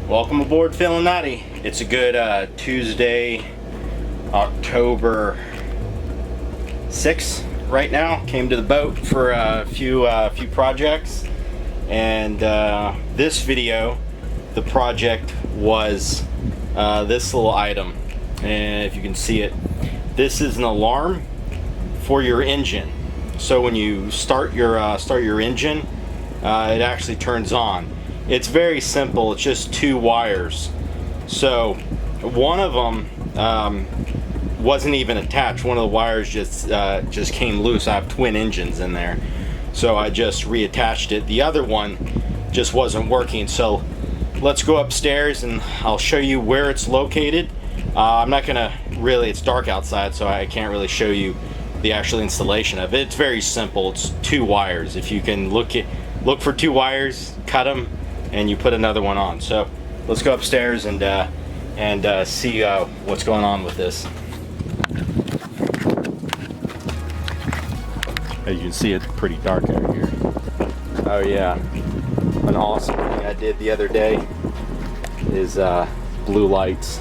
Welcome aboard Feeling Naughty. It's a good Tuesday, October 6th right now. Came to the boat for a few projects, and this video, the project was this little item, and if you can see it, this is an alarm for your engine. So when you start your engine, it actually turns on. It's very simple. It's just two wires. So one of them wasn't even attached. One of the wires just came loose. I have twin engines in there, so I just reattached it. The other one just wasn't working. So let's go upstairs and I'll show you where it's located. I'm not gonna really, it's dark outside, so I can't really show you the actual installation of it. It's very simple. It's two wires. If you can look for two wires, cut them, and you put another one on. So let's go upstairs and see what's going on with this. As you can see, it's pretty dark out here. Oh yeah, an awesome thing I did the other day is blue lights.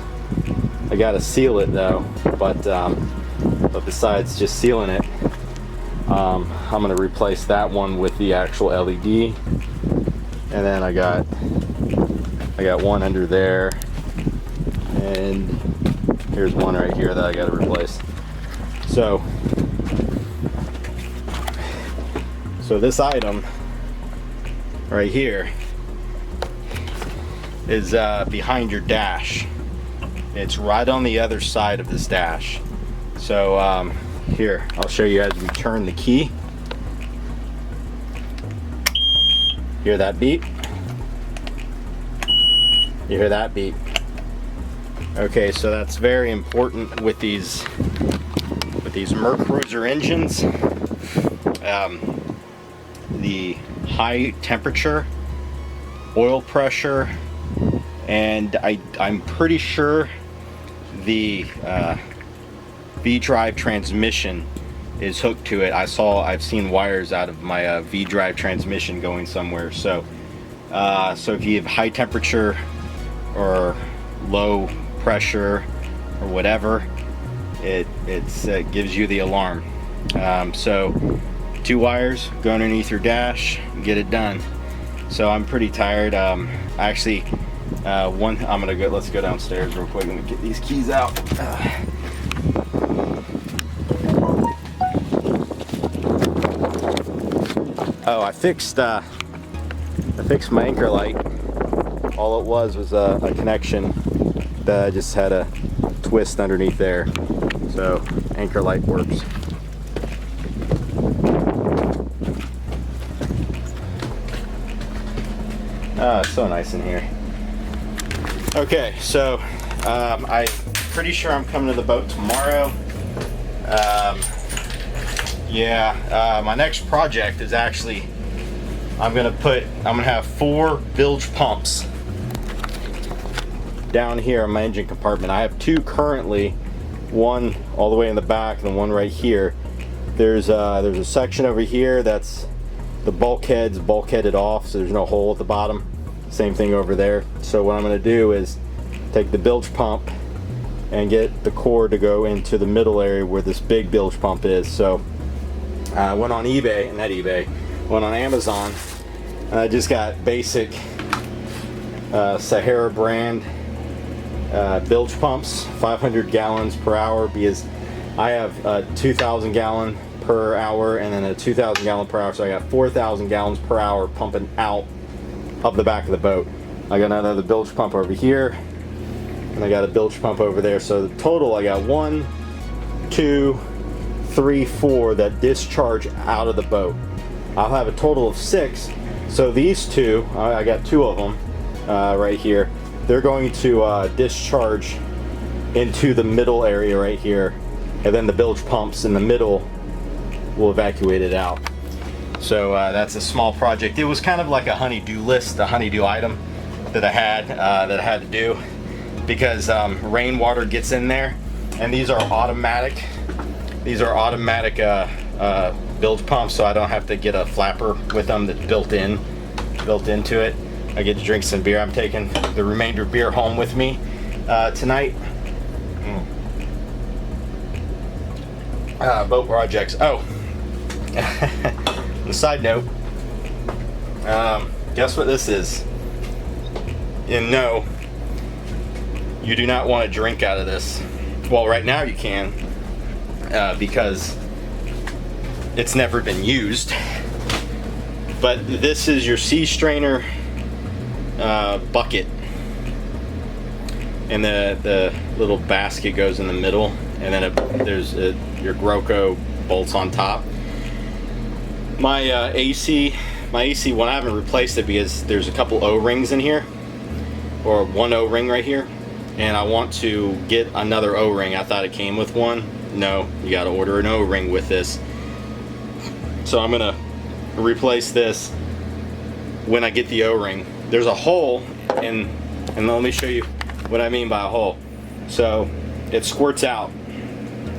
I gotta seal it though, but besides just sealing it, I'm gonna replace that one with the actual LED. And then I got one under there, and here's one right here that I got to replace. So this item right here is behind your dash. It's right on the other side of this dash. So here, I'll show you as we turn the key. Hear that beep? You hear that beep? Okay, so that's very important with these Merc Cruiser engines. The high temperature, oil pressure, and I'm pretty sure the V-drive transmission is hooked to it. I've seen wires out of my V-drive transmission going somewhere. So if you have high temperature or low pressure or whatever, it gives you the alarm. So two wires go underneath your dash, get it done. So I'm pretty tired. Actually, let's go downstairs real quick and get these keys out. Oh, I fixed my anchor light. All it was a connection that I just had a twist underneath there. So anchor light works. Ah, it's so nice in here. Okay, so I'm pretty sure I'm coming to the boat tomorrow. My next project is actually, I'm gonna have 4 bilge pumps down here in my engine compartment. I have 2 currently, one all the way in the back and one right here. There's a section over here that's the bulkhead's bulkheaded off, so there's no hole at the bottom. Same thing over there. So what I'm gonna do is take the bilge pump and get the cord to go into the middle area where this big bilge pump is. So I went on went on Amazon, and I just got basic Sahara brand bilge pumps, 500 gallons per hour, because I have a 2,000 gallon per hour and then a 2,000 gallon per hour, so I got 4,000 gallons per hour pumping out of the back of the boat. I got another bilge pump over here, and I got a bilge pump over there. So the total, I got 1, 2, 3, 4 that discharge out of the boat. I'll have a total of 6. So these 2, I got 2 of them right here. They're going to discharge into the middle area right here, and then the bilge pumps in the middle will evacuate it out. So that's a small project. It was kind of like a honey-do list, a honey-do item that I had to do, because rainwater gets in there, and these are automatic. These are automatic bilge pumps, so I don't have to get a flapper with them that's built into it. I get to drink some beer. I'm taking the remainder of beer home with me tonight. Boat projects. Oh, on a side note, guess what this is? And no, you do not want to drink out of this. Well, right now you can, because it's never been used. But this is your sea strainer bucket, and the little basket goes in the middle, and then there's your Groco bolts on top. My AC one, I haven't replaced it because there's a couple O-rings in here, or one O-ring right here, and I want to get another O-ring. I thought it came with one. No, you got to order an O-ring with this. So I'm gonna replace this when I get the O-ring. There's a hole in, and let me show you what I mean by a hole. So it squirts out.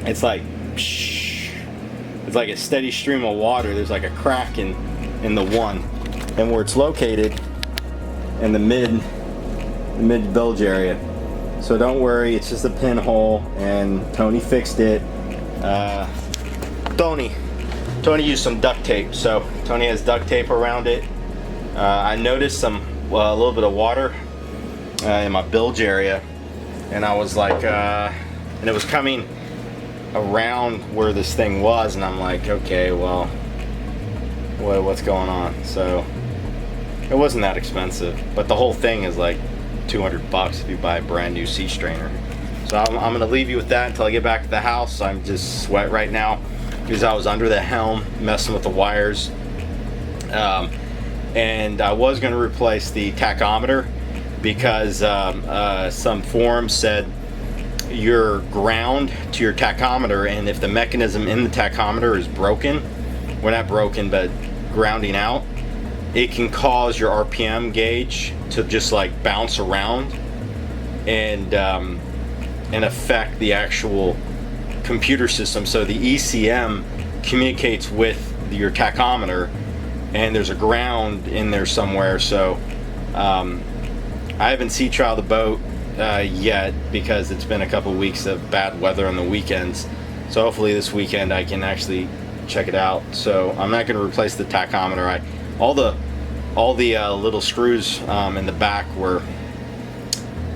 It's like a steady stream of water. There's like a crack in the one, and where it's located in the mid bilge area. So don't worry, it's just a pinhole, and Tony fixed it. Tony used some duct tape, so Tony has duct tape around it. I noticed a little bit of water in my bilge area, and I was like, and it was coming around where this thing was, and I'm like, okay, well, what's going on? So it wasn't that expensive, but the whole thing is like $200 if you buy a brand new sea strainer. So I'm gonna leave you with that until I get back to the house. I'm just sweat right now because I was under the helm messing with the wires, and I was gonna replace the tachometer because some forums said your ground to your tachometer, and if the mechanism in the tachometer is broken, well, not broken but grounding out, it can cause your RPM gauge to just like bounce around and affect the actual computer system. So the ECM communicates with your tachometer, and there's a ground in there somewhere. So I haven't sea trialed the boat yet because it's been a couple weeks of bad weather on the weekends. So hopefully this weekend I can actually check it out. So I'm not going to replace the tachometer. All the little screws in the back were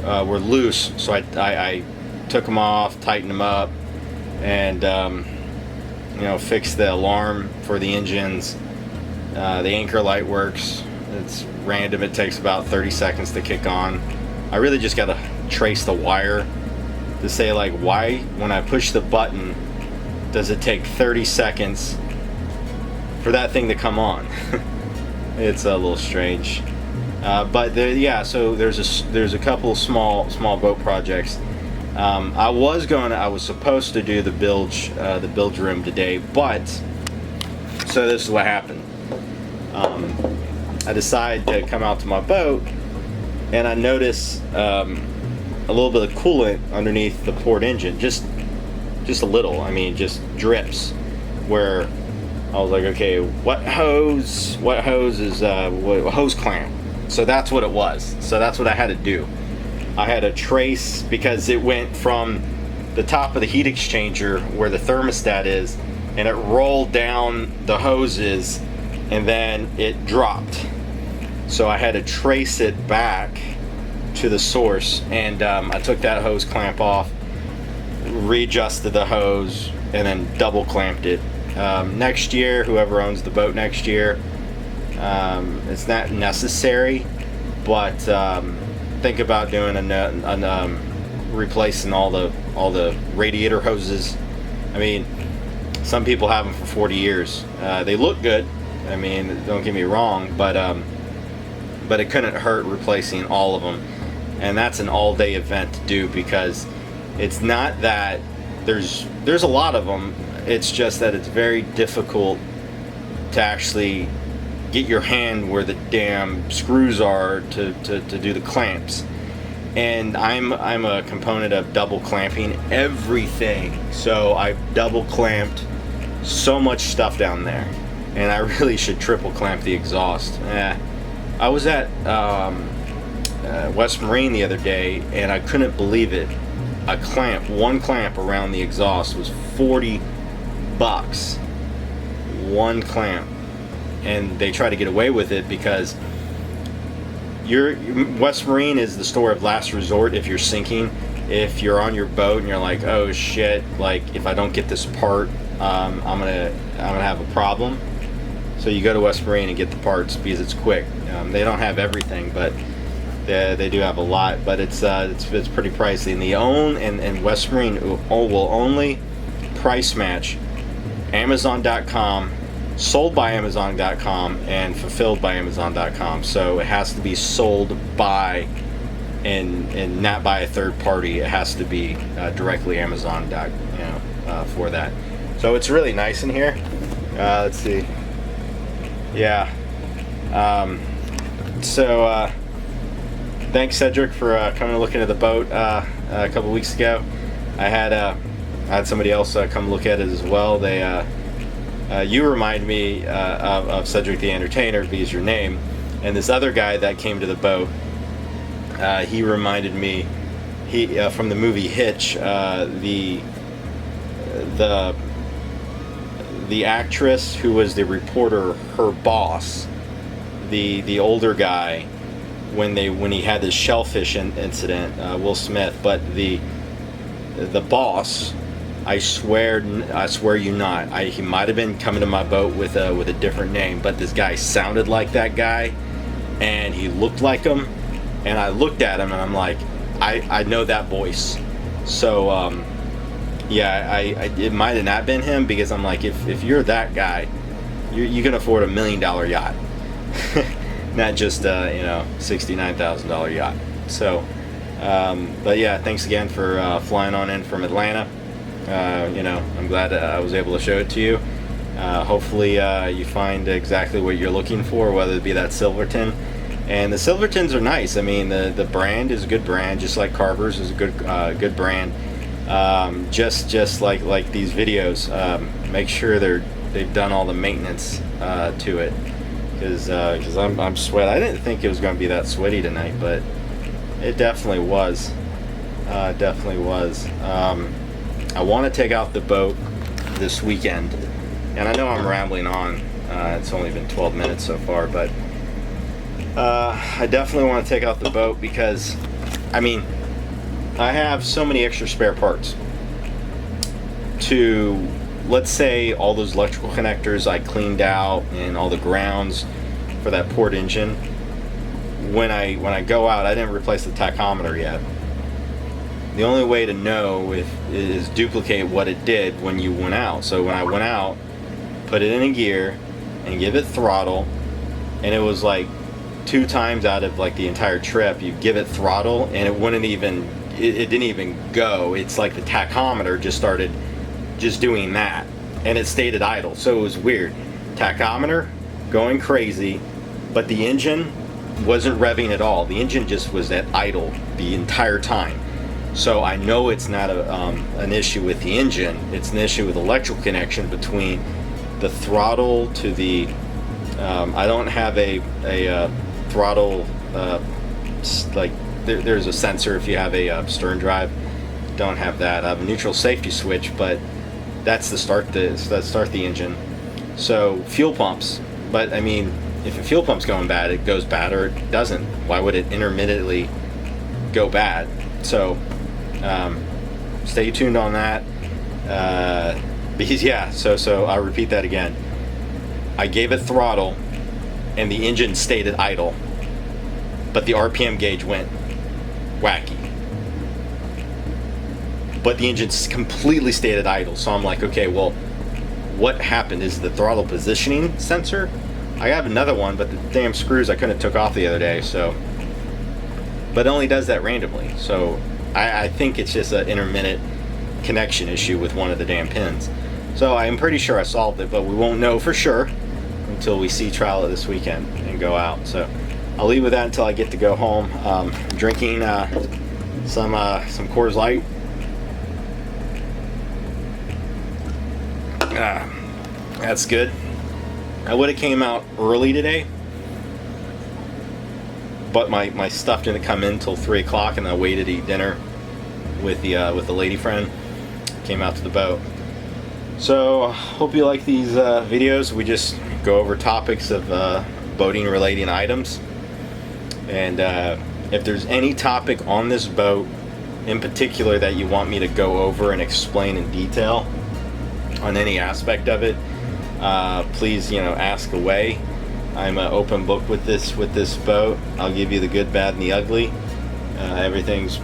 loose, so I took them off, tightened them up, and fixed the alarm for the engines. The anchor light works. It's random. It takes about 30 seconds to kick on. I really just got to trace the wire to say, like, why when I push the button does it take 30 seconds for that thing to come on? It's a little strange, but so there's a couple small boat projects. I was supposed to do the bilge room today, but so this is what happened. I decided to come out to my boat, and I noticed a little bit of coolant underneath the port engine, just a little. I mean, just drips. Where I was like, okay, what hose is what hose clamp? So that's what it was. So that's what I had to do. I had to trace, because it went from the top of the heat exchanger where the thermostat is, and it rolled down the hoses, and then it dropped. So I had to trace it back to the source, and I took that hose clamp off, readjusted the hose, and then double clamped it. Next year, whoever owns the boat next year, it's not necessary, but think about doing replacing all the radiator hoses. I mean, some people have them for 40 years. They look good. I mean, don't get me wrong, but it couldn't hurt replacing all of them, and that's an all-day event to do, because it's not that there's a lot of them. It's just that it's very difficult to actually get your hand where the damn screws are to do the clamps. And I'm a component of double clamping everything. So I've double clamped so much stuff down there, and I really should triple clamp the exhaust. I was at West Marine the other day, and I couldn't believe it. A clamp, one clamp around the exhaust was $40. One clamp. And they try to get away with it because West Marine is the store of last resort if you're sinking. If you're on your boat and you're like, oh shit, like if I don't get this part, I'm gonna have a problem. So you go to West Marine and get the parts because it's quick. They don't have everything, but they do have a lot. But it's pretty pricey. And West Marine will only price match Amazon.com, sold by Amazon.com, and fulfilled by Amazon.com. So it has to be sold by and not by a third party. It has to be directly Amazon. For that. So it's really nice in here. Let's see. Yeah. Thanks Cedric for coming and looking at the boat a couple weeks ago. I had somebody else come look at it as well. You remind me of Cedric the Entertainer because your name, and this other guy that came to the boat. He reminded me, from the movie Hitch, the actress who was the reporter, her boss, the older guy, when he had this shellfish incident, Will Smith. But the boss, I swear you not, he might have been coming to my boat with a different name, but this guy sounded like that guy, and he looked like him. And I looked at him and I'm like, I know that voice. So yeah, it might have not been him, because I'm like, if you're that guy, you can afford $1 million yacht, not just $69,000 yacht. So but yeah, thanks again for flying on in from Atlanta. I'm glad I was able to show it to you. Hopefully you find exactly what you're looking for, whether it be that Silverton. And the Silvertons are nice. I mean, the brand is a good brand, just like Carver's is a good brand. Just like these videos, make sure they've done all the maintenance to it, because I'm sweat. I didn't think it was going to be that sweaty tonight, but it definitely was. Definitely was. I want to take out the boat this weekend, and I know I'm rambling on. It's only been 12 minutes so far, but I definitely want to take out the boat because, I mean, I have so many extra spare parts. To, let's say, all those electrical connectors I cleaned out and all the grounds for that port engine. When I go out, I didn't replace the tachometer yet. The only way to know is duplicate what it did when you went out. So when I went out, put it in a gear and give it throttle, and it was like 2 times out of like the entire trip, you give it throttle and it wouldn't even, it didn't even go. It's like the tachometer just started just doing that, and it stayed at idle. So it was weird. Tachometer going crazy, but the engine wasn't revving at all. The engine just was at idle the entire time. So I know it's not an issue with the engine. It's an issue with electrical connection between the throttle to the I don't have a throttle like there's a sensor if you have a stern drive. Don't have that. I have a neutral safety switch, but that's to start the engine. So fuel pumps, but I mean, if a fuel pump's going bad, it goes bad, or it doesn't. Why would it intermittently go bad? So stay tuned on that, because yeah, so I'll repeat that again. I gave it throttle and the engine stayed at idle, but the RPM gauge went wacky, but the engine completely stayed at idle. So I'm like, okay, well, what happened? Is the throttle positioning sensor? I have another one, but the damn screws I couldn't have took off the other day. So, but it only does that randomly. So I think it's just an intermittent connection issue with one of the damn pins. So I'm pretty sure I solved it, but we won't know for sure until we see trial it this weekend and go out. So I'll leave with that until I get to go home. Drinking some Coors Light. That's good. I would have came out early today, but my stuff didn't come in till 3 o'clock, and I waited to eat dinner with the lady friend. Came out to the boat. So hope you like these videos. We just go over topics of boating relating items, and if there's any topic on this boat in particular that you want me to go over and explain in detail on any aspect of it, please, ask away. I'm an open book with this boat. I'll give you the good, bad, and the ugly. Everything's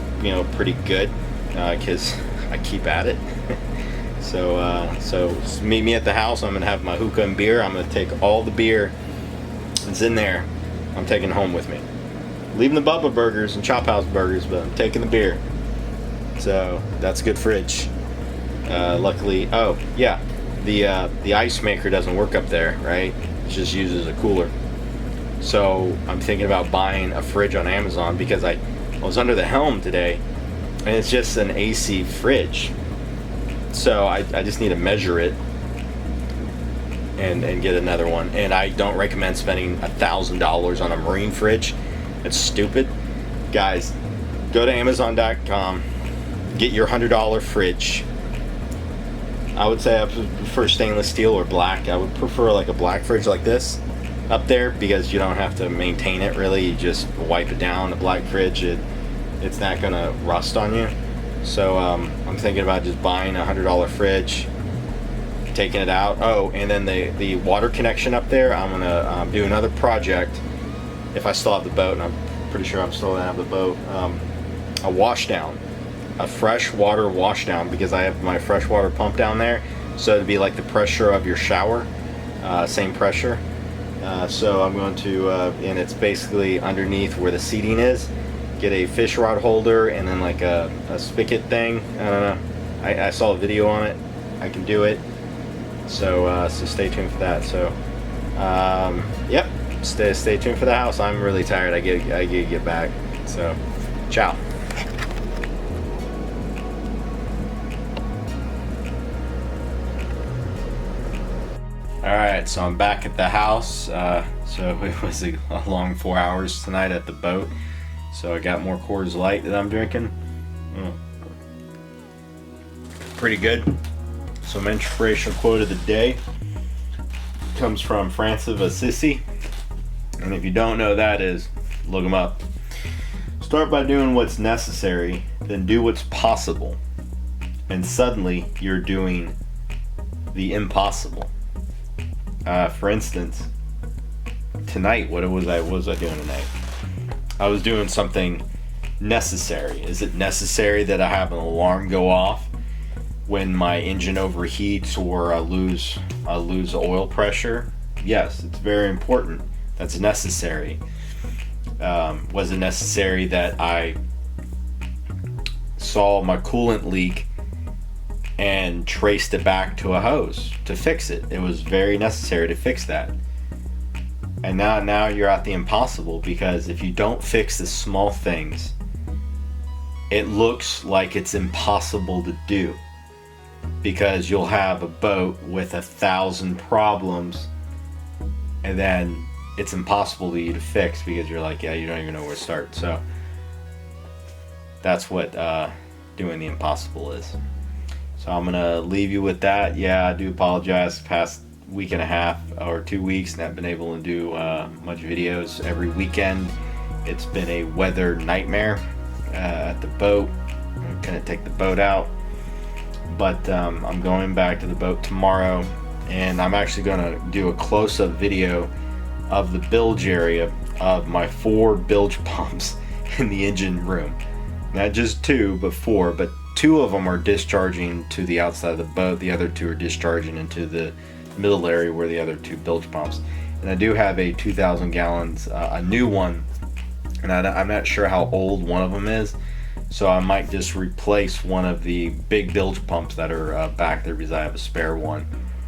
pretty good because I keep at it. So meet me at the house. I'm gonna have my hookah and beer. I'm gonna take all the beer that's in there. I'm taking home with me. Leaving the Bubba burgers and Chop House burgers, but I'm taking the beer. So that's a good fridge. Luckily, oh yeah, the ice maker doesn't work up there, right? It just uses a cooler. So I'm thinking about buying a fridge on Amazon because I was under the helm today, and it's just an AC fridge. So I just need to measure it and get another one. And I don't recommend spending $1,000 on a marine fridge. It's stupid. Guys, go to Amazon.com, get your $100 fridge. I would say I prefer stainless steel or black. I would prefer like a black fridge like this up there because you don't have to maintain it really. You just wipe it down. The black fridge, it's not gonna rust on you. So I'm thinking about just buying a $100 fridge, taking it out. Oh, and then the water connection up there, I'm gonna do another project if I still have the boat, and I'm pretty sure I'm still gonna have the boat. A wash down, a fresh water wash down, because I have my freshwater pump down there, so it'd be like the pressure of your shower, same pressure. So I'm going to, and it's basically underneath where the seating is. Get a fish rod holder and then like a spigot thing. I don't know. I saw a video on it. I can do it. So stay tuned for that. So yep. Stay tuned for the house. I'm really tired. I get back. So ciao. Alright, so I'm back at the house. So it was a long 4 hours tonight at the boat. So I got more Coors Light that I'm drinking. Pretty good. So my inspirational quote of the day comes from Francis of Assisi. And if you don't know who that is, look him up. Start by doing what's necessary, then do what's possible. And suddenly you're doing the impossible. For instance, tonight, what was I doing tonight? I was doing something necessary. Is it necessary that I have an alarm go off when my engine overheats or I lose oil pressure? Yes, it's very important. That's necessary. Was it necessary that I saw my coolant leak and traced it back to a hose to fix it? It was very necessary to fix that. And now you're at the impossible, because if you don't fix the small things, it looks like it's impossible to do, because you'll have a boat with 1,000 problems and then it's impossible for you to fix because you're like, yeah, you don't even know where to start. So that's what doing the impossible is. So I'm gonna leave you with that. Yeah, I do apologize. Past week and a half or 2 weeks, not been able to do much videos every weekend. It's been a weather nightmare at the boat. I'm gonna take the boat out, but I'm going back to the boat tomorrow, and I'm actually gonna do a close-up video of the bilge area of my 4 bilge pumps in the engine room. Not just 2, but 4. But 2 of them are discharging to the outside of the boat. The other 2 are discharging into the middle area where the other 2 bilge pumps. And I do have a 2,000 gallons, a new one, and I'm not sure how old one of them is. So I might just replace one of the big bilge pumps that are back there, because I have a spare one.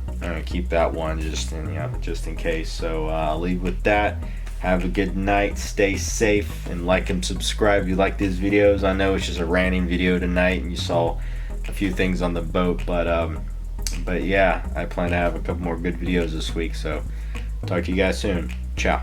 I'm gonna keep that one just in case. So I'll leave with that. Have a good night. Stay safe, and like and subscribe if you like these videos. I know it's just a ranting video tonight, and you saw a few things on the boat, but yeah, I plan to have a couple more good videos this week. So talk to you guys soon. Ciao.